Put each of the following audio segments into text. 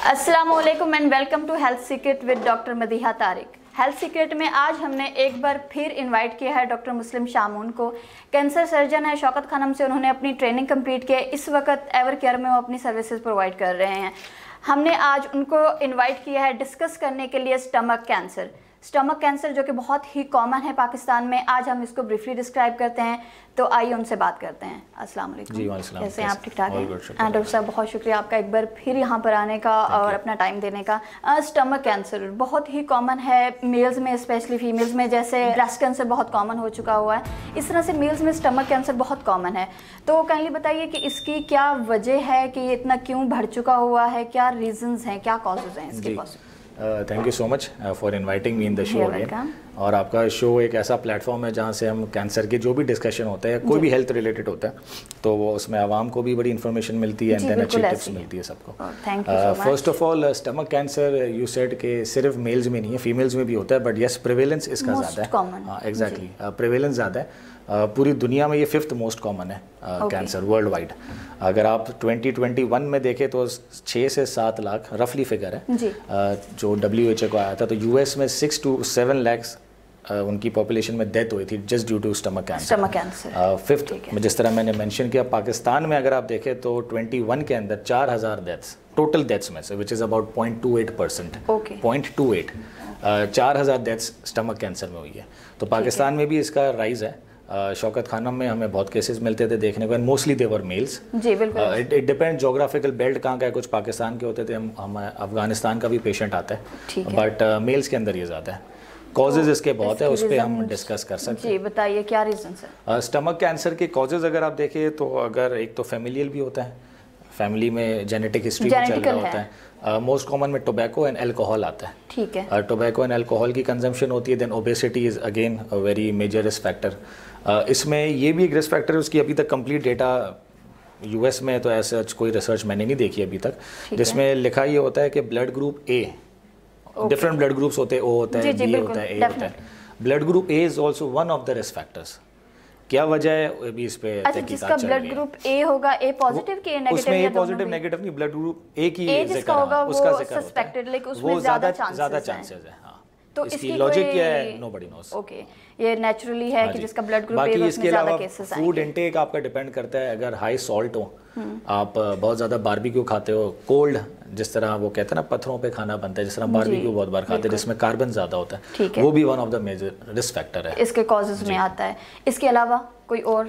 अस्सलामुअलैकुम and welcome to health secret with doctor Madiha Tariq. Health secret में आज हमने एक बार फिर इनवाइट किया है डॉक्टर मुस्लिम शामून को। कैंसर सर्जन है, शौकत खानम से उन्होंने अपनी ट्रेनिंग कंप्लीट की है। इस वक्त एवर केयर में वो अपनी सर्विसेज प्रोवाइड कर रहे हैं। हमने आज उनको इनवाइट किया है डिस्कस करने के लिए स्टमक कैंसर। स्टमक कैंसर जो कि बहुत ही कॉमन है पाकिस्तान में, आज हम इसको ब्रीफली डिस्क्राइब करते हैं। तो आइए उनसे बात करते हैं। अस्सलाम वालेकुम जी, कैसे हैं आप? ठीक ठाक हैं? डॉक्टर साहब बहुत शुक्रिया आपका एक बार फिर यहाँ पर आने का और अपना टाइम देने का। स्टमक कैंसर बहुत ही कॉमन है मेल्स में, स्पेशली फीमेल्स में। जैसे ब्रेस्ट कैंसर बहुत कॉमन हो चुका हुआ है, इस तरह से मेल्स में स्टमक कैंसर बहुत कॉमन है। तो काइंडली बताइए कि इसकी क्या वजह है कि ये इतना क्यों बढ़ चुका हुआ है, क्या रीजंस हैं, क्या कॉजेज हैं इसके? Thank you so much for inviting me in the show again. और आपका शो एक ऐसा प्लेटफॉर्म है जहाँ से हम कैंसर के जो भी डिस्कशन होता है, कोई भी हेल्थ रिलेटेड होता है, तो वो उसमें आवाम को भी बड़ी इन्फॉर्मेशन मिलती है एंड देन अच्छी टिप्स मिलती है सबको। First of all, stomach cancer you said के सिर्फ मेल्स में नहीं है, फीमेल्स में भी होता है, बट यस प्रिवेलेंस इसका ज़्यादा है। हाँ एग्जैक्टली, प्रिवेलेंस ज़्यादा है। पूरी दुनिया में ये 5th मोस्ट कॉमन है कैंसर वर्ल्ड वाइड। अगर आप 2021 में देखें तो 6 से 7 लाख रफली फिगर है जो WHO को आया था। तो US में 6 to 7 lakhs उनकी पॉपुलेशन में डेथ हुई थी just due to stomach cancer. 5th जिस तरह मैंने मेंशन किया, पाकिस्तान में अगर आप देखें तो 21 के अंदर 4000 डेथ्स टोटल डेथ्स में से, which is about 0.28%। 0.28 4000 deaths stomach cancer में हुई है। तो पाकिस्तान में भी इसका राइज है। शौकत खानम में हमें बहुत केसेस मिलते थे देखने को, एंड मोस्टली देवर मेल्स। जी बिल्कुल। इट डिपेंड जोग्राफिकल बेल्ट कहाँ का है। कुछ पाकिस्तान के होते थे, हम अफगानिस्तान का भी पेशेंट आता है, बट मेल्स के अंदर ये ज़्यादा है। कॉजेज इसके बहुत है, उस पर हम डिस्कस कर सकते हैं। जी बताइए क्या रीजन है? स्टमक कैंसर के कॉजेज अगर आप देखिए तो अगर एक तो फैमिलियल भी होता है, फैमिली में जेनेटिक हिस्ट्री भी चल रहा होता है। मोस्ट कॉमन में टोबैको एंड अल्कोहल आता है। ठीक है। टोबैको एंड अल्कोहल की कंजम्पशन होती है। Then obesity is again a very major risk factor. इसमें ये भी एक रिस्क फैक्टर है, उसकी अभी तक कंप्लीट डेटा US में तो ऐसा कोई रिसर्च मैंने नहीं देखी अभी तक, जिसमें लिखा ये होता है कि blood group A, different blood groups होते हैं, O होता है, B होता है, A होता है। Blood group A is also one of the risk factors. क्या वजह है अभी इस पे जिसका ब्लड ग्रुप A होगा, A पॉजिटिव के नेगेटिव? उसमें A पॉजिटिव नेगेटिव नहीं, ब्लड ग्रुप A की जिसका होगा वो सस्पेक्टेड, लेकिन उसमें ज्यादा चांसेस है। हाँ, तो इसकी लॉजिक क्या है, नोबडी नोस। ओके, ये नेचुरली है कि जिसका ब्लड ग्रुप बाकी इसके अलावा फूड इंटेक आपका डिपेंड करता है। अगर हाई सॉल्ट हो, आप बहुत ज़्यादा बारबेक्यू खाते हो, कोल्ड जिस तरह वो कहते हैं ना पत्थरों पे खाना बनता है, जिस तरह बारबेक्यू बहुत बार खाते हैं जिसमें कार्बन ज़्यादा होता है, वो भी one of the major risk factor है, इसके कॉजेज में आता है। इसके अलावा कोई और?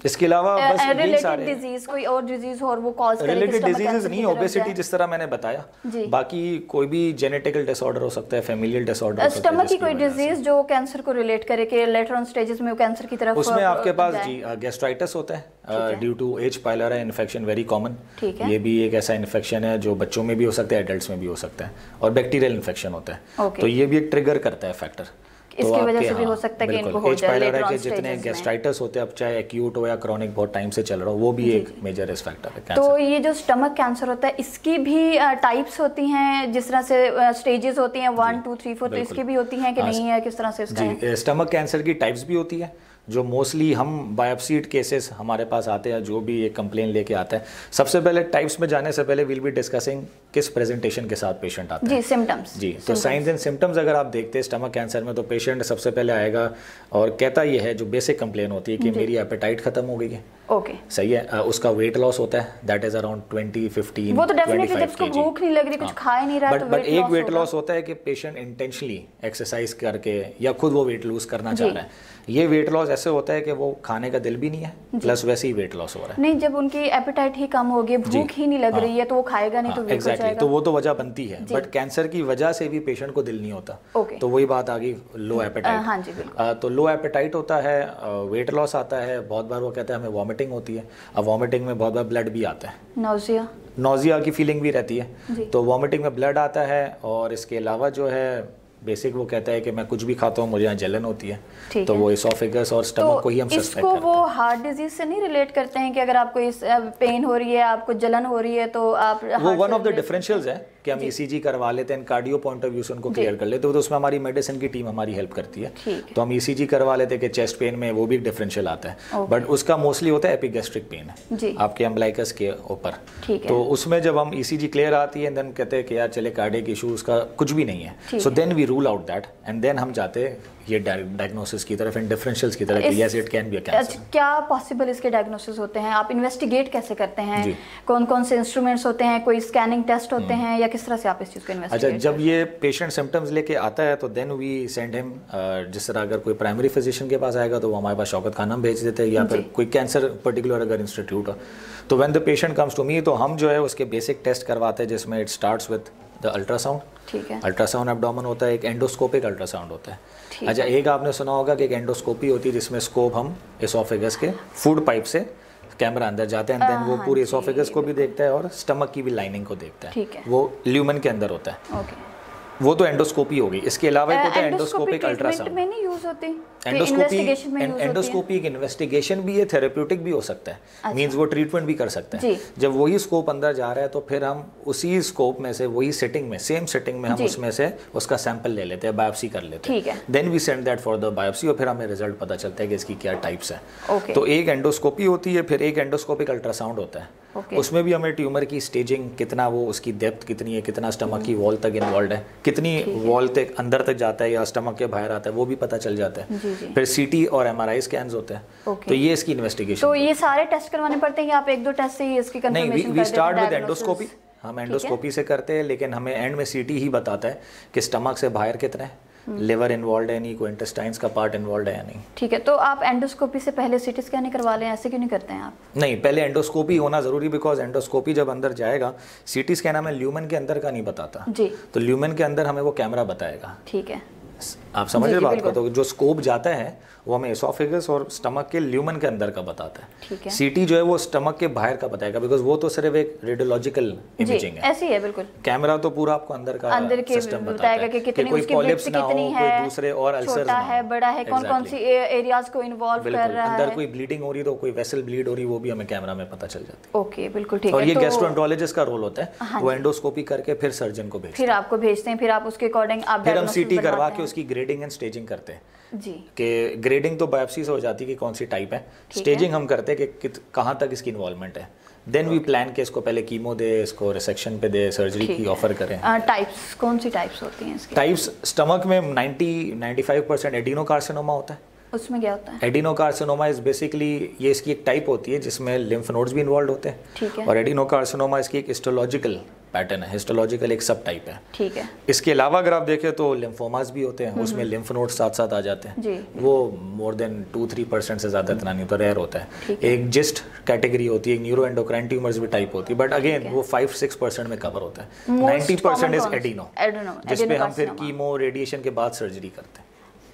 इसके अलावा बस रिलेटेड डिजीज, कोई और डिजीज और वो कॉज करे? रिलेटेड डिजीजेस नहीं, ओबेसिटी जिस तरह मैंने बताया। बाकी कोई भी जेनेटिकल डिसऑर्डर हो सकता है, फैमिलियल डिसऑर्डर हो सकता है। स्टमक की कोई डिजीज जो कैंसर को रिलेट करे कि लेटर ऑन स्टेजेस में वो कैंसर की तरफ? उसमें आपके पास जी गैस्ट्राइटिस होता है due to H. pylori infection, very common. ये भी एक ऐसा इन्फेक्शन है जो बच्चों में भी हो सकता है, एडल्ट्स में भी हो सकता है, और बैक्टीरियल इन्फेक्शन होता है। तो ये भी एक ट्रिगर करता है फैक्टर। इसकी वजह से भी हो सकता है कि इनको हो जाए लेटर ऑन स्टेजेस में। जितने गैस्ट्राइटिस होते हैं, अब चाहे एक्यूट हो या क्रॉनिक बहुत टाइम से चल रहा हो, वो भी एक मेजर रिस्क फैक्टर है कैंसर। तो ये जो स्टमक कैंसर होता है, इसकी भी टाइप्स होती हैं, जिस तरह से स्टेजेस होती हैं 1 2 3 4, तो इसकी भी होती हैं कि नहीं है? किस तरह से इसका है? स्टमक कैंसर की टाइप्स भी होती है, जो मोस्टली हम बायोप्सीड केसेस हमारे पास आते हैं, जो भी एक कंप्लेन लेके आता है। सबसे पहले टाइप्स में जाने से पहले विल बी डिस्कसिंग किस प्रेजेंटेशन के साथ पेशेंट आता है। जी, सिम्टम्स। जी, तो साइंस एंड सिम्टम्स अगर आप देखते हैं स्टमक कैंसर में, तो पेशेंट सबसे पहले आएगा और कहता ये है, जो बेसिक कंप्लेन होती है कि मेरी एपेटाइट खत्म हो गई है। ओके, सही है। उसका वेट लॉस होता है, दैट इज अराउंड 20-15। वो तो डेफिनेटली जब उसको भूख नहीं लग रही, कुछ खा ही नहीं रहा, बट एक वेट लॉस होता है कि पेशेंट इंटेंशनली एक्सरसाइज करके या खुद वो वेट लूज करना चाह रहा है। ये वेट लॉस ऐसे होता है कि वो खाने का दिल भी नहीं है, प्लस वैसे ही वेट लॉस हो रहा है। नहीं, जब उनकी एपेटाइट ही कम होगी, भूख ही नहीं लग रही है, तो वो खाएगा नहीं, तो वेट हो जाएगा। तो वो तो वजह बनती है, बट कैंसर की वजह से भी पेशेंट को दिल नहीं होता। तो वही बात आ गई, लो एपेटाइट। हाँ जी बिल्कुल। तो लो एपेटाइट होता है, वेट लॉस आता है, बहुत बार वो कहता है हमें वॉमिटिंग होती है। अब वॉमिटिंग में बहुत बार ब्लड भी आता है, नोजिया की फीलिंग भी रहती है। तो वॉमिटिंग में ब्लड आता है, और इसके अलावा जो है बेसिक वो कहता है कि मैं कुछ भी खाता हूँ मुझे यहाँ जलन होती है, तो वो इसोफेगस और स्टमक को ही हम सस्पेक्ट करते हैं। वो हार्ट डिजीज से नहीं रिलेट करते हैं कि अगर आपको इस पेन हो रही है, आपको जलन हो रही है, तो आप वो वन ऑफ द डिफरेंशियल्स है कि हम ईसीजी करवा लेते हैं, कार्डियो पॉइंट ऑफ व्यू से उनको क्लियर कर लेते हैं, तो उसमें हमारी मेडिसिन की टीम हमारी हेल्प करती है। तो हम ईसीजी करवा लेते हैं कि चेस्ट पेन में वो भी डिफरेंशियल आता है, बट उसका मोस्टली होता है एपिगैस्ट्रिक पेन है आपके एम्ब्लाइकस के ऊपर। तो उसमें जब हम ईसीजी क्लियर आती है देन कहते हैं कि यार चले कार्डियक इशू उसका कुछ भी नहीं है, so then we rule out that and then हम जाते हैं ये डायग्नोसिस की तरफ एंड डिफरेंशियल्स की तरफ, yes it can be a cancer. क्या पॉसिबल इसके डायग्नोसिस होते हैं, आप इन्वेस्टिगेट कैसे करते हैं, कौन कौन से इंस्ट्रूमेंट्स होते हैं, कोई स्कैनिंग टेस्ट होते हैं, या किस तरह से आप इस चीज़ को इन्वेस्टिगेट? अच्छा, जब ये पेशेंट सिम्टम्स लेके आता है तो देन वी सेंड हिम, जिस तरह अगर कोई प्राइमरी फिजिशियन के पास आएगा तो वो हमारे पास शौकत खाना भेज देते हैं, या फिर कोई कैंसर पर्टिकुलर अगर इंस्टीट्यूट हो, तो when the patient comes to me तो हम जो है उसके बेसिक टेस्ट करवाते हैं, जिसमें it starts with the ultrasound. ठीक है, अल्ट्रासाउंड एब्डोमेन होता है, एक एंडोस्कोपिक अल्ट्रासाउंड होता है। अच्छा, एक आपने सुना होगा कि एक एंडोस्कोपी होती है जिसमें स्कोप हम एसोफेगस के फूड पाइप से कैमरा अंदर जाते हैं, देन वो पूरी एसोफेगस को भी देखता है और स्टमक की भी लाइनिंग को देखता है, वो ल्यूमेन के अंदर होता है। वो तो एंडोस्कोपी होगी। इसके अलावा एक होता है एंडोस्कोपिक अल्ट्रासाउंड में नहीं यूज होती। एंडोस्कोपी एक इन्वेस्टिगेशन भी है, थेरेप्यूटिक भी हो सकता है। अच्छा। मींस वो ट्रीटमेंट भी कर सकता है। जब वही स्कोप अंदर जा रहा है तो फिर हम उसी स्कोप में से वही सेटिंग में सेम सेटिंग में हम उसमें से उसका सैंपल ले लेते हैं, बायोप्सी कर लेते हैं, then we send that for the biopsy और फिर हमें रिजल्ट पता चलता है कि इसकी क्या टाइप्स है। तो एक एंडोस्कोपी होती है, फिर एक एंडोस्कोपिक अल्ट्रासाउंड होता है। उसमें भी हमें ट्यूमर की स्टेजिंग कितना, वो उसकी डेप्थ कितनी है, कितना स्टमक की वॉल तक इन्वॉल्व है, कितनी वॉल तक अंदर तक जाता है या स्टमक के बाहर आता है, वो भी पता चल जाता है। फिर सीटी और एमआरआई स्कैन्स होते हैं। तो ये इसकी इन्वेस्टिगेशन। तो ये सारे टेस्ट करवाने पड़ते हैं या आप एक दो टेस्ट से ही इसकी कंफर्मेशन कर देते हैं? नहीं, वी स्टार्ट विद एंडोस्कोपी। हम एंडोस्कोपी से करते हैं, लेकिन हमें एंड में सीटी ही बताता है कि स्टमक से बाहर कितना है, लिवर इन्वॉल्व है नहीं, कोई इंटेस्टाइन्स का पार्ट इन्वॉल्व है या नहीं। ठीक है, तो आप एंडोस्कोपी से पहले सीटी स्कैन ही करवा लें, ऐसे क्यों नहीं करते हैं आप? नहीं, पहले एंडोस्कोपी होना जरूरी, बिकॉज एंडोस्कोपी जब अंदर जाएगा, सीटी स्कैन हमें ल्यूमेन के अंदर का नहीं बताता जी, तो ल्यूमेन के अंदर हमें वो कैमरा बताएगा। ठीक है, आप समझ रहे बात को? तो जो स्कोप जाता है वो हमें एसोफेगस और स्टमक के ल्यूमेन के अंदर का बताता है। ठीक है। सीटी जो है वो स्टमक के बाहर का बताएगा, बिकॉज वो तो सिर्फ एक रेडियोलॉजिकल इमेजिंग है। ऐसी है बिल्कुल। कैमरा तो पूरा आपको अंदर का सिस्टम बताएगा कि कितनी उसकी विड्थ कितनी है, कोई दूसरे और अल्सर्स छोटा है, बड़ा है, कौन-कौन सी एरियाज को इन्वॉल्व कर रहा है, अंदर कोई ब्लीडिंग हो रही तो कोई वेसल ब्लीड हो रही, वो भी हमें कैमरा में पता चल जाती है। ओके, बिल्कुल ठीक है। और ये गैस्ट्रोएंटरोलॉजिस्ट का रोल होता है, वो एंडोस्कोपी करके फिर सर्जन को भेजते हैं, फिर आपको भेजते हैं, फिर आप उसके अकॉर्डिंग आप फिर हम सीटी करवा के उसकी ग्रेडिंग एंड स्टेजिंग करते हैं जी। कि ग्रेडिंग तो बायोप्सी से हो जाती है कि कौन सी टाइप है, स्टेजिंग हम करते हैं कि कहाँ तक इसकी इन्वॉल्वमेंट है, देन वी प्लान के इसको पहले कीमो दे, इसको रिसेक्शन पे दे, सर्जरी की ऑफर करें। टाइप्स कौन सी टाइप्स होती हैं इसकी? टाइप्स स्टमक में 90-95% एडिनोकार्सिनोमा होता है। उसमें क्या होता है? एडिनोकार्सिनोमा इज बेसिकली, ये इसकी एक टाइप होती है जिसमें लिम्फ नोड्स भी इन्वॉल्व होते हैं। ठीक है। और एडिनोकार्सिनोमा इसकी एक हिस्टोलॉजिकल पैटर्न है, हिस्टोलॉजिकल एक सब टाइप है। ठीक है। इसके अलावा अगर आप देखें तो लिम्फोमास भी होते हैं, उसमें लिम्फ नोड्स साथ साथ आ जाते हैं जी। वो मोर देन 2-3% से ज़्यादा इतना नहीं होता, रेयर होता है। एक जिस्ट कैटेगरी होती है, एक न्यूरो एंडोक्राइन ट्यूमर्स भी टाइप होती है, बट अगेन वो 5-6% में कवर होता है। 90% इज एडिनो, जिसपे हम फिर कीमो रेडिएशन के बाद सर्जरी करते हैं।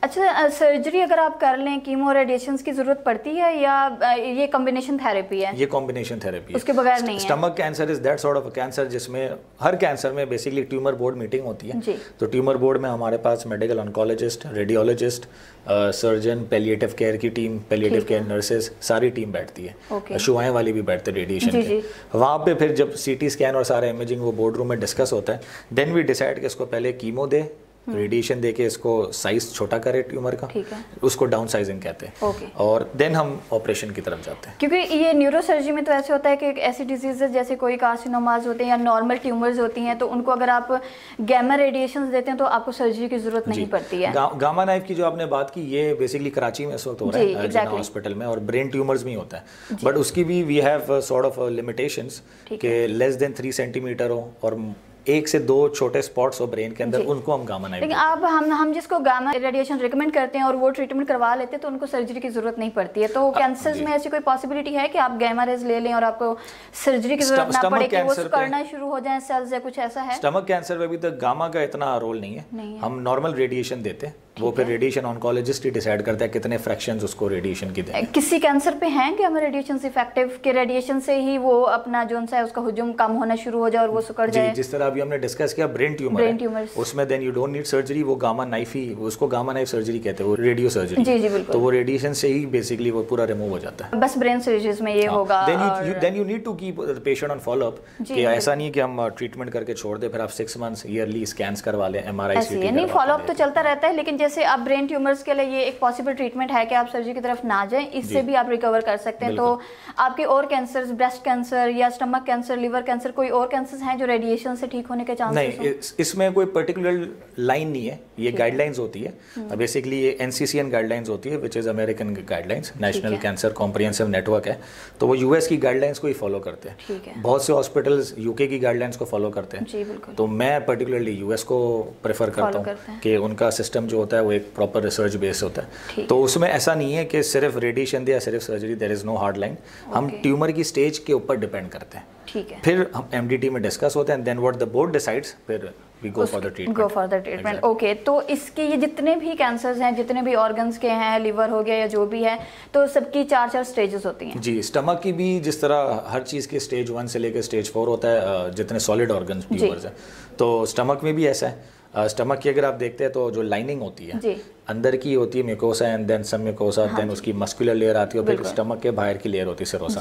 अच्छा, सर्जरी अगर आप कर लें, कीमो रेडिएशंस की जरूरत पड़ती है या ये कॉम्बिनेशन थेरेपी है? ये कॉम्बिनेशन थेरेपी है, उसके बगैर नहीं है। Stomach cancer is that sort of cancer जिसमें हर कैंसर में बेसिकली ट्यूमर बोर्ड मीटिंग होती है जी। तो ट्यूमर बोर्ड में हमारे पास medical oncologist, radiologist, surgeon, palliative care की टीम, पैलिएटिव केयर नर्सेज, सारी टीम बैठती है। शुआएं वाली भी बैठते हैं रेडिएशन के। वहाँ पे फिर जब सीटी स्कैन और सारा इमेजिंग वो बोर्ड रूम में डिस्कस होता है, देन वी डिसाइड कि इसको पहले कीमो दे, रेडिएशन देके इसको साइज छोटा करे ट्यूमर का, उसको डाउन साइजिंग कहते हैं, और देन हम ऑपरेशन की तरफ जाते हैं। क्योंकि ये न्यूरोसर्जरी में तो ऐसे होता है कि एक ऐसी डिजीजेस जैसे कोई कार्सिनोमाज होते हैं या नॉर्मल ट्यूमर्स होती हैं, तो उनको अगर आप गामा रेडिएशंस देते हैं तो आपको सर्जरी की जरूरत नहीं पड़ती है। गामा नाइफ की जो आपने बात की, ये बेसिकली कराची में इस वक्त हो रहा है जिन्ना हॉस्पिटल में, और ब्रेन ट्यूमर्स में होता है, बट उसकी भी we have sort of limitations कि लेस देन 3 सेंटीमीटर हो और 1 से 2 छोटे स्पॉट्स हो ब्रेन के अंदर, उनको हम गामा नाइफ। लेकिन आप हम जिसको गामा रेडिएशन रिकमेंड करते हैं और वो ट्रीटमेंट करवा लेते हैं तो उनको सर्जरी की जरूरत नहीं पड़ती है। तो कैंसर्स में ऐसी कोई पॉसिबिलिटी है कि आप गामा रेज ले लें और आपको सर्जरी की जरूरत ना पड़े, कि वो करना शुरू हो जाए सेल्स या कुछ ऐसा है? स्टमक कैंसर में भी तो गामा का इतना रोल नहीं है, हम नॉर्मल रेडिएशन देते हैं वो फिर रेडिएशन ऑन्कोलॉजिस्ट ही डिसाइड करता है कितने फ्रैक्शंस उसको रेडिएशन की दें। किसी कैंसर पे हैं कि हमें रेडिएशन से इफेक्टिव के रेडिएशन से ही वो अपना जो सा है उसका हुजूम कम होना शुरू हो जाए और वो सिकुड़ जाए? जिस तरह अभी हमने डिस्कस किया ब्रेन ट्यूमर, उसमें then you don't need surgery, वो गामा नाइफ ही, उसको गामा नाइफ सर्जरी कहते हैं, वो रेडियो सर्जरी। जी जी बिल्कुल। तो वो रेडिएशन से ही बेसिकली वो पूरा रिमूव हो जाता है। बस ब्रेन सर्जरीज में ये होगा। Then you need to keep the patient on follow up, कि ऐसा नहीं कि हम ट्रीटमेंट करके छोड़ दे, फिर आप 6 मंथ्स ईयरली स्कैन्स करवा लें, MRI CT नहीं, फॉलो अप तो चलता रहता है, लेकिन जैसे आप ब्रेन ट्यूमर्स के लिए ये एक पॉसिबल ट्रीटमेंट है कि आप सर्जरी की तरफ ना जाएं, इससे भी आप रिकवर कर सकते हैं। तो आपके और कैंसर, ब्रेस्ट कैंसर या स्टमक कैंसर, लिवर कैंसर, कोई और कैंसर हैं जो रेडिएशन से ठीक होने के चांसेस नहीं? इसमें कोई पर्टिकुलर लाइन नहीं है, ये गाइडलाइंस होती है बेसिकली, ये NCCN गाइडलाइंस होती है, which is American guidelines, national cancer comprehensive network है। तो वो US की गाइडलाइंस को ही फॉलो करते हैं। बहुत से हॉस्पिटल्स UK की गाइडलाइंस को फॉलो करते हैं। जी बिल्कुल। तो मैं पर्टिकुलरली US को प्रेफर करता हूँ कि उनका सिस्टम जो होता है वो एक प्रॉपर रिसर्च बेस होता है। तो उसमें ऐसा नहीं है कि सिर्फ रेडिएशन दे या सिर्फ surgery, there is no hard line. हम ट्यूमर की स्टेज के ऊपर डिपेंड करते हैं। ठीक है। फिर हम MDT में डिस्कस होते हैं, then what the board decides, फिर we go for the treatment. Okay, तो इसके ये जितने भी कैंसर्स हैं, जितने भी ऑर्गन्स के हैं, लिवर हो गया या जो भी है, तो सबकी 4 स्टेजेस होती हैं? जी, स्टमक की भी जिस तरह हर चीज़ के स्टेज 1 से लेकर स्टेज 4 होता है, जितने सॉलिड ऑर्गन्स ट्यूमर्स हैं, तो स्टमक में भी ऐसा है। स्टमक की अगर आप देखते हैं तो जो लाइनिंग होती है अंदर की होती है म्यूकोसा, एंड देन सब म्यूकोसा, देन उसकी मस्कुलर लेयर आती है, और फिर स्टमक के बाहर की लेयर होती है सेरोसा।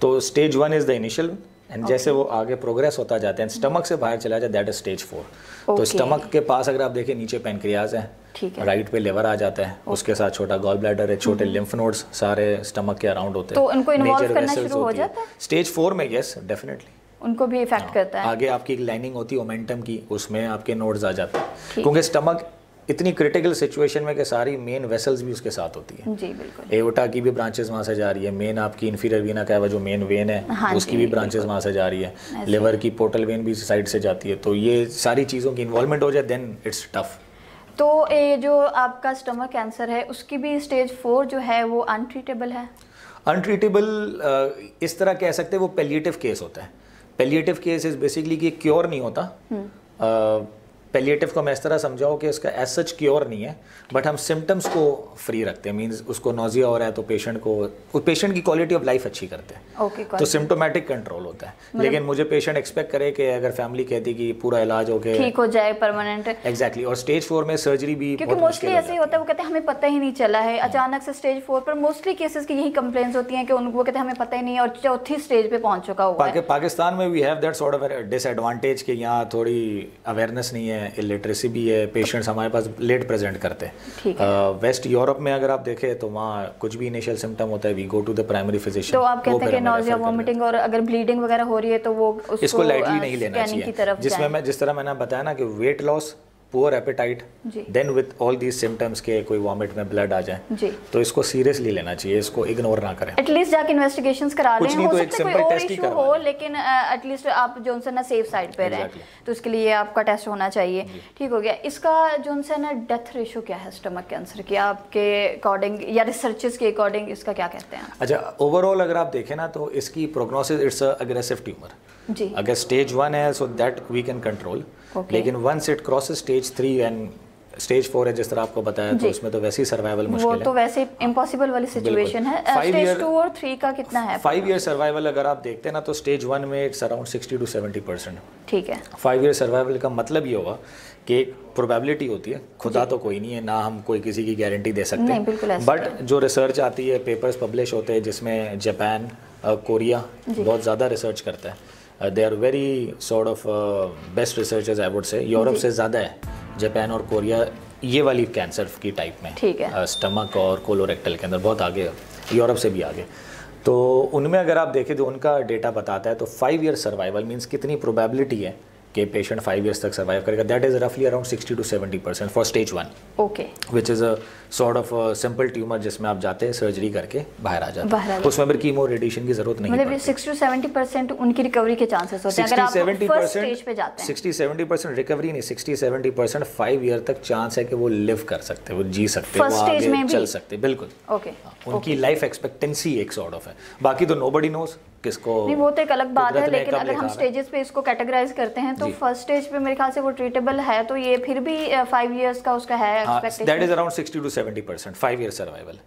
तो stage 1 is the initial, and जैसे वो आगे प्रोग्रेस होता जाता है, स्टमक से बाहर चला जाए, दैट इज स्टेज 4। तो स्टमक के पास अगर आप देखें नीचे पैनक्रियाज है, राइट पे लिवर आ जाता है, उसके साथ छोटा गॉल ब्लैडर है, छोटे लिम्फ नोड्स सारे स्टमक के अराउंड होते हैं। तो उनको इन्वॉल्व करना शुरू हो जाता है स्टेज 4 में? यस, डेफिनेटली उनको भी इफेक्ट करता है। आगे आपकी एक लाइनिंग होती है ओमेंटम की, उसमें आपके नोड्स आ जाते हैं, क्योंकि स्टमक इतनी क्रिटिकल सिचुएशन में कि सारी मेन वेसल्स भी उसके साथ होती है। जी बिल्कुल। एओर्टा की भी ब्रांचेस वहाँ से जा रही है, मेन आपकी इंफीरियर वीना का जो मेन वेन है उसकी भी ब्रांचेस वहाँ से जा रही है, लिवर की पोर्टल वेन भी साइड से जाती है। तो ये सारी चीज़ों की इन्वॉल्वमेंट हो जाए, देन इट्स टफ। तो ये जो आपका स्टमक कैंसर है उसकी भी स्टेज 4 जो है वो अनट्रीटेबल है? अनट्रीटेबल इस तरह कह सकते हैं, वो पैलिएटिव केस होता है। पैलिएटिव केस इज बेसिकली कि क्योर नहीं होता। पैलिएटिव को मैं इस तरह समझाऊँ कि उसका एज सच क्योर नहीं है, बट हम सिम्टम्स को फ्री रखते हैं। मींस उसको नोजिया हो रहा है तो पेशेंट की क्वालिटी ऑफ लाइफ अच्छी करते हैं। तो सिम्टोमेटिक कंट्रोल होता है। लेकिन मुझे पेशेंट एक्सपेक्ट करे कि अगर फैमिली कहती कि पूरा इलाज हो गया, ठीक हो जाए परमानेंट। एग्जैक्टली। और स्टेज 4 में सर्जरी भी, क्योंकि मोस्टली ऐसे ही होता है, वो कहते हैं हमें पता ही नहीं चला है, अचानक से स्टेज 4 पर मोस्टली केसेस की यही कंप्लेंट्स होती हैं कि उनको कहते हैं हमें पता ही नहीं और चौथी स्टेज पे पहुंच चुका हुआ है। पाकिस्तान में we have that sort of disadvantage कि यहाँ थोड़ी अवेयरनेस नहीं है, इलिटरेसी भी है, पेशेंट्स हमारे पास लेट प्रेजेंट करते हैं। वेस्ट यूरोप में अगर आप देखें तो वहाँ कुछ भी इनिशियल सिम्टम होता है, we go to the primary physician. तो आप कहते हैं कि नोजिया, वोमिटिंग और अगर ब्लीडिंग वगैरह हो रही है तो वो इसको लाइटली नहीं लेना चाहिए। जिस तरह मैंने बताया ना कि weight loss, poor appetite, then with all these symptoms के कोई वॉमिट में ब्लड आ जाए, तो इसको सीरियसली लेना चाहिए, इसको इग्नोर ना करें। एटलीस्ट जाके इन्वेस्टिगेशंस करा लें, हो सकता है कोई और इशू हो, लेकिन एटलीस्ट आप जो है ना सेफ साइड पे रहें, तो उसके लिए आपका टेस्ट होना चाहिए। ठीक हो गया। इसका जो है ना डेथ रेशियो क्या है स्टमक कैंसर की आपके अकॉर्डिंग या रिसर्चेस के अकॉर्डिंग, इसका क्या कहते हैं? अच्छा, ओवरऑल अगर आप देखें ना तो इसकी prognosis, it's a aggressive tumour. अगर स्टेज 1 है so that we can control, लेकिन once it crosses stage 3 and stage 4 है जिस तरह आपको बताया, तो उसमें तो वैसे ही सर्वाइवल मुश्किल है। वो तो वैसे इम्पॉसिबल वाली सिचुएशन है। स्टेज 2 और 3 का कितना है? 5 ईयर सर्वाइवल अगर आप देखते हैं ना तो स्टेज 1 में इट्स अराउंड 60 to 70%। ठीक है। 5 ईयर सर्वाइवल का मतलब ये होगा कि एक प्रोबेबिलिटी होती है, खुदा तो कोई नहीं है, ना हम कोई किसी की गारंटी दे सकते हैं, बट जो रिसर्च आती है, पेपर्स पब्लिश होते हैं जिसमें जापान, कोरिया बहुत ज़्यादा रिसर्च करता है। They are very sort of best researchers I would say. Europe से ज़्यादा है जापान और कोरिया ये वाली कैंसर की टाइप में। ठीक है। स्टमक और कोलोरेक्टल के अंदर बहुत आगे, यूरोप से भी आगे। तो उनमें अगर आप देखें तो उनका डेटा बताता है, तो 5 ईयर सर्वाइवल मीन्स कितनी प्रोबेबिलिटी है कि पेशेंट 5 ईयर्स तक सर्वाइव करेगा, दैट इज रफली around 60 to 70% for stage 1। Okay. Which is a sort of simple tumour जिसमें आप जाते हैं, सर्जरी करके बाहर आ जाते हैं, उसमें फिर कीमो रेडिएशन की जरूरत नहीं। मतलब 60 to 70% उनकी रिकवरी के चांसेस होते हैं अगर आप फर्स्ट स्टेज पे जाते हैं। 60-70% रिकवरी नहीं, 60-70% 5 ईयर तक चांस है कि वो लिव कर सकते हैं, वो जी सकते हैं, वो आगे चल सकते हैं। बिल्कुल। ओके। उनकी लाइफ एक्सपेक्टेंसी एक सॉर्ट ऑफ है, बाकी तो नोबडी नोज किसको। नहीं, वो तो एक अलग बात है, लेकिन अगर हम स्टेजेस पे इसको कैटेगराइज करते हैं तो फर्स्ट स्टेज पे मेरे ख्याल से वो ट्रीटेबल है, तो ये फिर भी 5 इयर्स का उसका है expectation? That is around 60 to 70%, 5 year survival.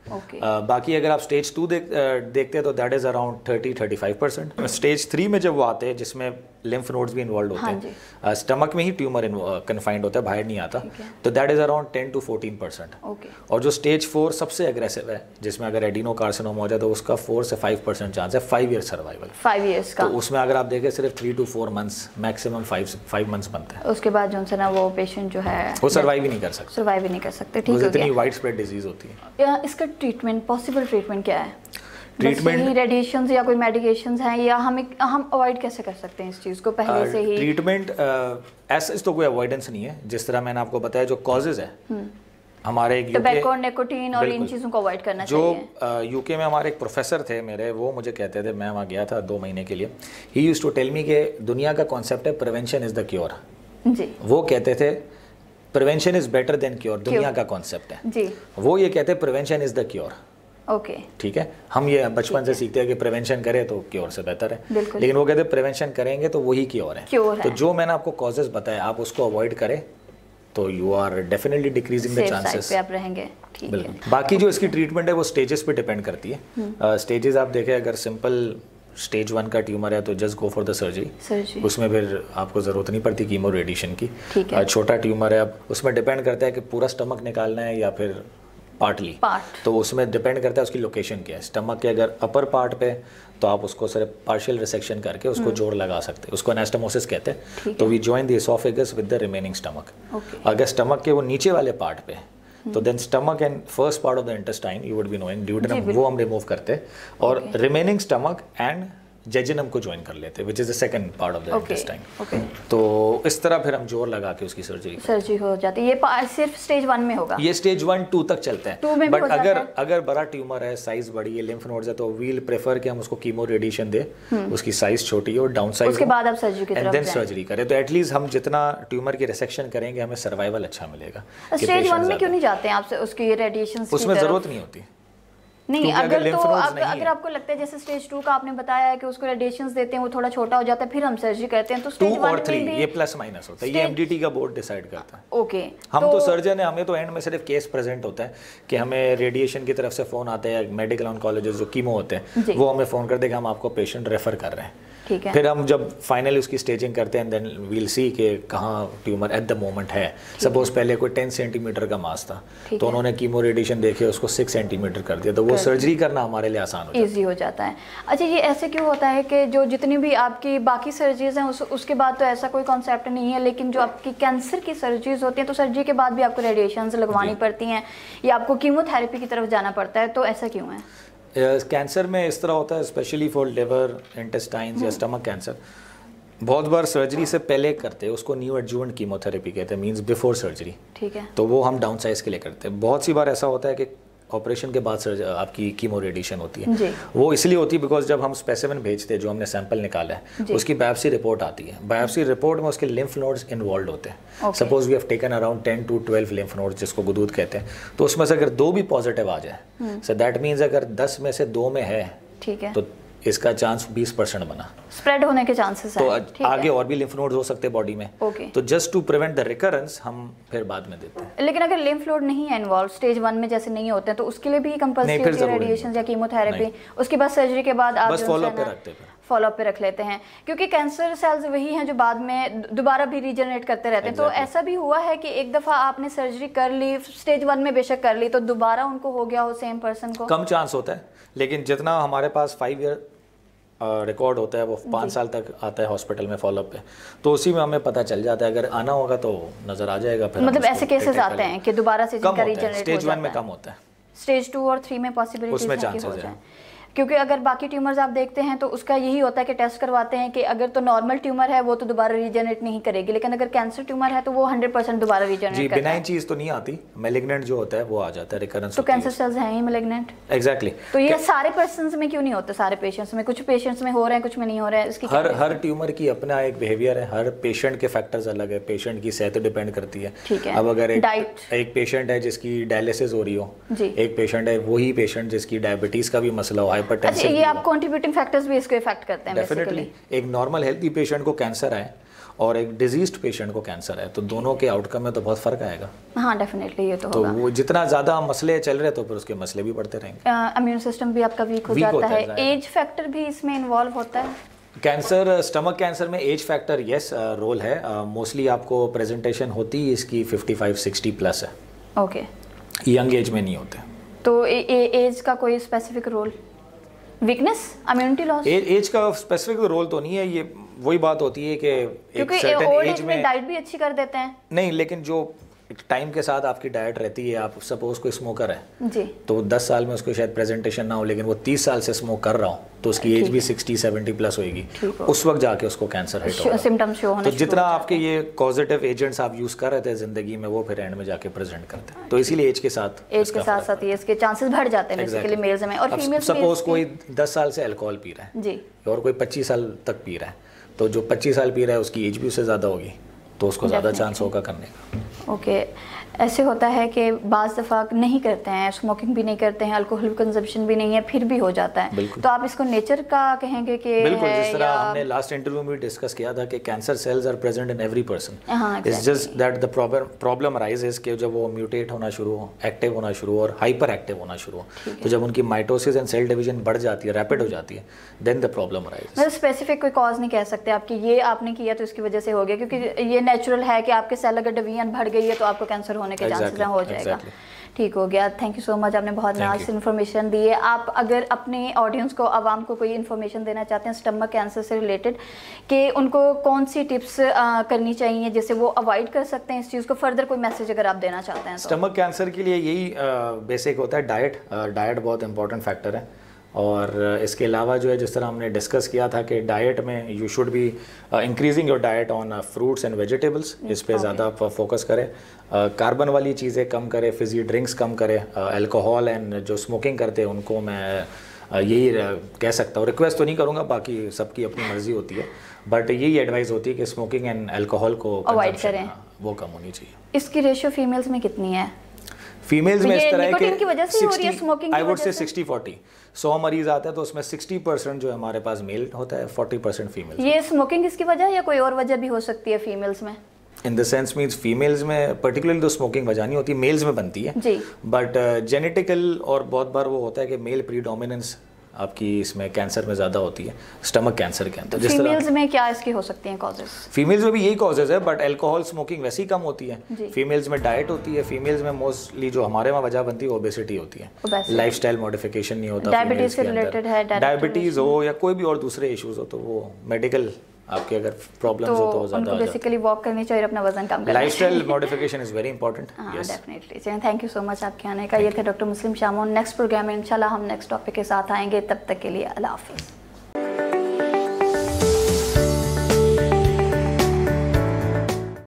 बाकी अगर आप स्टेज 2 देखते हैं तो दैट इज अराउंड 30-35%। स्टेज 3 में जब वो आते हैं जिसमें लिम्फ नोड्स भी इन्वॉल्व होते हैं, स्टमक में ही ट्यूमर कन्फाइंड होता है, बाहर नहीं आता, तो दैट इज अराउंड 10 to 14%। और जो स्टेज 4 सबसे एग्रेसिव है, जिसमें अगर एडिनोकार्सिनोमा हो जाए तो उसका 4 से 5% चांस है 5 ईयर सर्वाइवल। 5 इयर्स का, तो उसमें अगर आप देखें सिर्फ 3 to 4 मंथ्स, मैक्सिमम 5 मंथ्स बनते हैं। उसके बाद जो ना वो पेशेंट जो है वो सर्वाइव ही नहीं कर सकते, सर्वाइव ही नहीं कर सकते। ठीक है, इतनी वाइड स्प्रेड डिजीज होती है। इसका ट्रीटमेंट, पॉसिबल ट्रीटमेंट क्या है? ट्रीटमेंट रेडिएशंस या कोई मेडिकेशंस हैं, या हम अवॉइड कैसे कर सकते हैं इस चीज़ को पहले से ही? ट्रीटमेंट ऐसा तो कोई अवॉइडेंस नहीं है, जिस तरह मैंने आपको बताया जो कॉजेज है हमारे टोबैको, निकोटीन और इन चीज़ों को अवॉइड करना चाहिए। जो यूके में हमारे एक प्रोफेसर थे मेरे, वो मुझे कहते थे, मैं वहाँ गया था 2 महीने के लिए, he used to tell me कि दुनिया का कॉन्सेप्ट है प्रिवेंशन इज़ द क्योर। जी, वो कहते थे prevention is better than cure, दुनिया का कॉन्सेप्ट है जी। वो ये कहते हैं prevention is the cure. Okay, ठीक है, हम ये बचपन से सीखते हैं कि प्रिवेंशन करें तो क्योर से बेहतर है, लेकिन वो कहते हैं प्रिवेंशन करेंगे तो वही क्योर है। तो जो मैंने आपको कॉजेज बताए आप उसको अवॉइड करें तो you are definitely decreasing the chances पे आप रहेंगे। ठीक है, बाकी जो इसकी ट्रीटमेंट है वो स्टेजेस पे डिपेंड करती है। स्टेजेस आप देखें, अगर सिंपल स्टेज 1 का ट्यूमर है तो just go for the surgery, उसमें फिर आपको ज़रूरत नहीं पड़ती कीमो रेडिएशन की। छोटा ट्यूमर है, अब उसमें डिपेंड करता है कि पूरा स्टमक निकालना है या फिर पार्टली, तो उसमें डिपेंड करता है उसकी लोकेशन क्या है। स्टमक के अगर अपर पार्ट पे तो आप उसको सिर्फ पार्शियल रिसेक्शन करके उसको जोड़ लगा सकते हैं, उसको एनास्टोमोसिस कहते हैं। तो we join the oesophagus with the remaining stomach. अगर स्टमक के वो नीचे वाले पार्ट पे तो then stomach and first part of the intestine you would be knowing, duodenum, वो हम रिमूव करते हैं और रिमेनिंग स्टमक एंड जेजिनम को ज्वाइन कर लेते हैं, which is the second part of the intestine. तो इस तरह फिर हम जोर लगा के उसकी सर्जरी हो जाती है। ये सिर्फ स्टेज 1 में होगा? ये स्टेज 1-2 तक चलते हैं, बट अगर बड़ा ट्यूमर है, साइज बड़ी है, लिम्फ नोड्स है, तो वील प्रेफर कि हम उसको कीमो रेडिएशन दे, उसकी साइज छोटी हो, डाउन साइज, उसके बाद आप सर्जरी की तरफ देन सर्जरी करें, तो एटलीस्ट हम जितना ट्यूमर की रिसेक्शन करेंगे हमें सर्वाइवल अच्छा मिलेगा। स्टेज 1 में क्यों नहीं जाते हैं आपसे उसकी रेडिएशन? उसमें जरूरत नहीं होती नहीं, अगर आपको लगता है जैसे स्टेज 2 का आपने बताया है कि उसको रेडिएशंस देते हैं, वो थोड़ा छोटा हो जाता है, फिर हम सर्जरी करते हैं, तो स्टेज 1 और 3 ये प्लस माइनस होता है, ये एमडीटी का बोर्ड डिसाइड करता है। ओके, हम तो सर्जन है, हमें तो एंड में सिर्फ केस प्रेजेंट होता है कि हमें रेडिएशन की तरफ से फोन आता है, मेडिकल ऑन्कोलॉजिस्ट जो कीमो होते हैं वो हमें फोन कर दे कि हम आपको पेशेंट रेफर कर रहे हैं। ठीक है, फिर हम जब फाइनली उसकी स्टेजिंग करते हैं देन वील सी कि कहाँ ट्यूमर एट द मोमेंट है। सपोज पहले कोई 10 सेंटीमीटर का मास था तो उन्होंने कीमो रेडिएशन देखे उसको 6 सेंटीमीटर कर दिया, तो वो सर्जरी करना हमारे लिए आसान ईजी हो जाता है। अच्छा, ये ऐसे क्यों होता है कि जो जितनी भी आपकी बाकी सर्जरीज हैं उसके बाद तो ऐसा कोई कॉन्सेप्ट नहीं है, लेकिन जो आपकी कैंसर की सर्जरीज होती हैं तो सर्जरी के बाद भी आपको रेडिएशन लगवानी पड़ती हैं या आपको कीमोथेरेपी की तरफ जाना पड़ता है, तो ऐसा क्यों है? कैंसर में इस तरह होता है, स्पेशली फॉर लिवर, इंटेस्टाइन्स या स्टमक कैंसर, बहुत बार सर्जरी से पहले करते हैं, उसको न्यू एडजुवेंट कीमोथेरेपी कहते हैं, मींस बिफोर सर्जरी। ठीक है, तो वो हम डाउन साइज के लिए करते हैं। बहुत सी बार ऐसा होता है कि ऑपरेशन के बाद आपकी कीमो रेडिएशन होती है, वो इसलिए होती है बिकॉज जब हम स्पेसिमेन भेजते हैं, जो हमने सैंपल निकाला है, उसकी बायोप्सी रिपोर्ट आती है। बायोप्सी रिपोर्ट में उसके लिम्फ नोड्स इन्वॉल्व होते हैं। Suppose we have taken around 10 to 12 lymph nodes, जिसको गुदूद कहते हैं, तो उसमें से अगर 2 भी पॉजिटिव आ जाए, सो दैट मीन्स अगर 10 में से 2 में है, ठीक है, तो इसका चांस 20% बना, स्प्रेड होने के चांसेस तो आगे और भी लिम्फ नोड्स हो सकते हैं बॉडी में। तो just to prevent the recurrence हम फिर बाद में देते हैं। लेकिन अगर लिम्फ नोड नहीं है इन्वॉल्व, स्टेज 1 में जैसे नहीं होते हैं, तो उसके लिए भी कंपल्सरी रेडिएशन या कीमोथेरेपी, उसके बाद सर्जरी के बाद आप फॉलो अप पे रख लेते हैं, क्योंकि कैंसर सेल्स वही हैं जो बाद में दोबारा भी रीजनरेट करते रहते हैं। तो ऐसा भी हुआ है कि एक दफ़ा आपने सर्जरी कर ली, स्टेज 1 में बेशक कर ली, तो दोबारा उनको हो गया हो सेम पर्सन को? कम चांस होता है, लेकिन जितना हमारे पास 5 ईयर रिकॉर्ड होता है वो 5 साल तक आता है हॉस्पिटल में फॉलोअप पे, तो उसी में हमें पता चल जाता है। अगर आना होगा तो नजर आ जाएगा। फिर मतलब ऐसे केसेस आते हैं कि दोबारा से जिनका रीजनरेट स्टेज 1 में कम होता है, स्टेज 2 और 3 में पॉसिबिलिटीज उसमें चांसेस है। क्योंकि अगर बाकी ट्यूमर्स आप देखते हैं तो उसका यही होता है कि टेस्ट करवाते हैं कि अगर तो नॉर्मल ट्यूमर है वो तो दोबारा रीजनरेट नहीं करेगी, लेकिन अगर कैंसर ट्यूमर है तो वो 100% दोबारा रीजनरेट करता है। बिनाइन चीज तो नहीं आती, मैलिग्नेंट जो होता है वो आ जाता है, रिकरेंस। तो कैंसर सेल्स हैं ही मैलिग्नेंट? एग्जैक्टली। तो ये सारे पर्संस में क्यों नहीं होता? सारे पेशेंट्स में, कुछ पेशेंट्स में हो रहे हैं, कुछ में नहीं हो रहे हैं, इसकी हर ट्यूमर की अपना एक बिहेवियर है, हर पेशेंट के फैक्टर्स अलग है, पेशेंट की सेहत डिपेंड करती है। ठीक है, अब अगर एक पेशेंट है जिसकी डायलिसिस हो रही हो, एक पेशेंट है वही पेशेंट जिसकी डायबिटीज का भी मसला हो, हाइपरटेंशन, कंट्रीब्यूटिंग फैक्टर्स भी इसको इफेक्ट करते हैं। डेफिनेटली एक नॉर्मल हेल्थी पेशेंट को कैंसर है और एक डिजीज्ड पेशेंट को कैंसर है, तो दोनों के आउटकम में तो बहुत फ़र्क आएगा। हाँ डेफिनेटली ये तो होगा। वो जितना ज़्यादा मसले चल रहे तो फिर उसके मसले भी बढ़ते रहेंगे। इम्यून सिस्टम भी आपका वीक हो जाता है। एज फैक्टर भी इसमें इन्वॉल्व होता है? कैंसर, स्टमक कैंसर में एज फैक्टर यस रोल है। मोस्टली आपको प्रेजेंटेशन होती है इसकी 55-60 प्लस है। ओके। यंग एज में नहीं होते। तो एज का कोई specific role? Weakness, immunity loss? Age का स्पेसिफिक रोल तो नहीं है, ये वही बात होती है कि क्योंकि ओल्ड एज में डाइट भी अच्छी कर देते हैं। नहीं, लेकिन जो टाइम के साथ आपकी डाइट रहती है, आप सपोज कोई स्मोकर है जी, तो 10 साल में उसको शायद प्रेजेंटेशन ना हो, लेकिन वो 30 साल से स्मोक कर रहा हो तो उसकी एज भी 60-70 प्लस होगी, उस वक्त जाके उसको कैंसर हिट होगा, सिम्टम्स शो होने। तो जितना आपके ये पॉजिटिव एजेंट्स आप यूज कर रहे थे जिंदगी में, वो फिर एंड में जाके प्रेजेंट करते हैं। तो इसीलिए एज के साथ ये इसके चांसेस बढ़ जाते हैं बेसिकली मेल्स में। और फीमेल्स में सपोज कोई 10 साल से अल्कोहल पी रहा है जी, और कोई 25 साल तक पी रहा है, तो जो 25 साल पी रहा है उसकी एज भी उससे ज़्यादा होगी, तो उसको ज़्यादा चांस होगा करने का। ओके। ऐसे होता है कि बाज़ दफ़ा नहीं करते हैं, स्मोकिंग भी नहीं करते हैं, अल्कोहल कंजप्शन भी नहीं है, फिर भी हो जाता है, तो आप इसको नेचर का कहेंगे कि बिल्कुल, जिस तरह हमने लास्ट इंटरव्यू में डिस्कस किया था कि cancer cells are present in every person, it's just that the problem arises कि जब वो म्यूटेट होना शुरू हो, एक्टिव होना शुरू हो और हाइपर एक्टिव होना शुरू हो, तो जब उनकी माइटोसिस एंड सेल डिवीजन बढ़ जाती है, रैपिड हो जाती है, देन द प्रॉब्लम अराइजेस। मतलब स्पेसिफिक कोई कॉज नहीं कह सकते आपकी ये आपने किया तो इसकी वजह से हो गया, क्योंकि ये नेचुरल है कि आपके सेल अगर डिवीजन बढ़ गई है तो आपको कैंसर होने के चांसेस हो जाएगा। ठीक हो गया, थैंक यू सो मच, आपने बहुत नाइस इन्फॉर्मेशन दी है। आप अगर अपने ऑडियंस को, आवाम को कोई इन्फॉर्मेशन देना चाहते हैं स्टमक कैंसर से रिलेटेड, कि उनको कौन सी टिप्स करनी चाहिए जिससे वो अवॉइड कर सकते हैं इस चीज़ को, फर्दर कोई मैसेज अगर आप देना चाहते हैं तो? स्टमक कैंसर के लिए यही बेसिक होता है, डाइट बहुत इंपॉर्टेंट फैक्टर है। और इसके अलावा जो है, जिस तरह हमने डिस्कस किया था कि डाइट में you should be increasing your diet on fruits and vegetables, इस पे ज़्यादा फोकस करें, कार्बन वाली चीज़ें कम करें, फिजी ड्रिंक्स कम करें, अल्कोहल एंड जो स्मोकिंग करते हैं उनको मैं यही कह सकता हूँ, रिक्वेस्ट तो नहीं करूँगा, बाकी सबकी अपनी मर्जी होती है, बट यही एडवाइस होती है कि स्मोकिंग एंड अल्कोहल को अवॉइड करें, वो कम होनी चाहिए। इसकी रेशियो फीमेल्स में कितनी है? फीमेल्स में इस तरह है कि आई वुड से 60-40, 100 मरीज आते हैं तो उसमें 60% जो हमारे पास मेल होता है, 40% फीमेल। ये स्मोकिंग इसकी वजह या कोई और वजह भी हो सकती है फीमेल्स में? In the sense means females में पर्टिकुलरली तो स्मोकिंग वजह नहीं होती, मेल्स में बनती है जी, बट जेनेटिकल और बहुत बार वो होता है कि मेल प्रीडोमिनेंस आपकी इसमें कैंसर में ज़्यादा होती है, स्टमक कैंसर के अंदर। फीमेल्स में क्या इसकी हो सकती हैं कॉजेस? फीमेल्स में भी यही कॉजेज है, बट अल्कोहल स्मोकिंग वैसे ही कम होती है। फीमेल्स में डाइट होती है, फीमेल्स में मोस्टली जो हमारे वहाँ वजह बनती है ओबेसिटी होती है, लाइफस्टाइल मॉडिफिकेशन नहीं होता, डायबिटीज से रिलेटेड है, डायबिटीज़ हो या कोई भी और दूसरे इश्यूज हो, तो वो मेडिकल आपके अगर प्रॉब्लम्स हो तो ज़्यादा बेसिकली वॉक करनी चाहिए, अपना वजन कम करना। Lifestyle modification is very important. Yes definitely. चलिए, थैंक यू सो मच आपके आने का। ये थे डॉक्टर मुस्लिम शामून। नेक्स्ट प्रोग्राम में इंशाल्लाह हम नेक्स्ट टॉपिक के साथ आएंगे, तब तक के लिए अल्लाह हाफिज़।